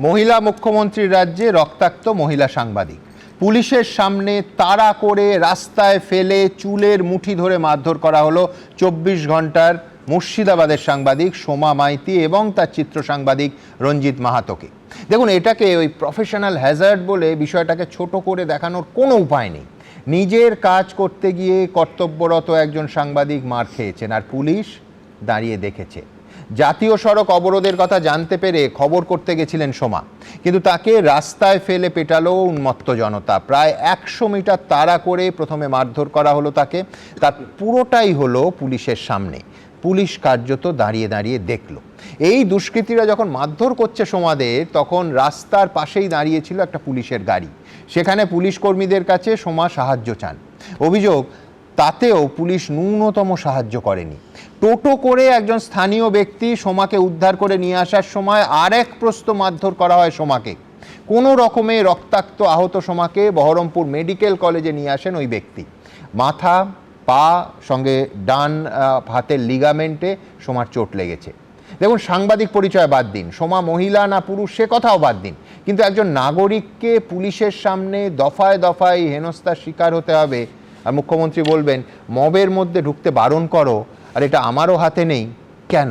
মহিলা মুখ্যমন্ত্রীর রাজ্যে রক্তাক্ত মহিলা সাংবাদিক, পুলিশের সামনে তাড়া করে রাস্তায় ফেলে চুলের মুঠি ধরে মারধর করা হলো 24 ঘন্টার মুর্শিদাবাদের সাংবাদিক সোমা মাইতি এবং তার চিত্র সাংবাদিক রঞ্জিত মাহাতোকে। দেখুন, এটাকে ওই প্রফেশনাল হ্যাজার্ড বলে বিষয়টাকে ছোট করে দেখানোর কোনো উপায় নেই। নিজের কাজ করতে গিয়ে কর্তব্যরত একজন সাংবাদিক মার খেয়েছেন আর পুলিশ দাঁড়িয়ে দেখেছে। জাতীয় সড়ক অবরোধের কথা জানতে পেরে খবর করতে গেছিলেন সোমা, কিন্তু তাকে রাস্তায় ফেলে পেটালো উন্মত্ত জনতা। প্রায় 100 মিটার তাড়া করে প্রথমে মারধর করা হলো তাকে। তার পুরোটাই হলো পুলিশের সামনে। পুলিশ কার্যত দাঁড়িয়ে দাঁড়িয়ে দেখলো। এই দুষ্কৃতীরা যখন মারধর করছে সোমাদের, তখন রাস্তার পাশেই দাঁড়িয়েছিল একটা পুলিশের গাড়ি। সেখানে পুলিশ কর্মীদের কাছে সোমা সাহায্য চান। অভিযোগ, তাতেও পুলিশ ন্যূনতম সাহায্য করেনি। টোটো করে একজন স্থানীয় ব্যক্তি সোমাকে উদ্ধার করে নিয়ে আসার সময় আরেক প্রস্ত মারধর করা হয় সোমাকে। কোনো রকমে রক্তাক্ত আহত সোমাকে বহরমপুর মেডিকেল কলেজে নিয়ে আসেন ওই ব্যক্তি। মাথা, পা সঙ্গে ডান হাতের লিগামেন্টে সোমার চোট লেগেছে। দেখুন, সাংবাদিক পরিচয় বাদ দিন, সোমা মহিলা না পুরুষ সে কথাও বাদ দিন, কিন্তু একজন নাগরিককে পুলিশের সামনে দফায় দফায় হেনস্থার শিকার হতে হবে, আর মুখ্যমন্ত্রী বলবেন মবের মধ্যে ঢুকতে বারণ করো, আর এটা আমারও হাতে নেই। কেন?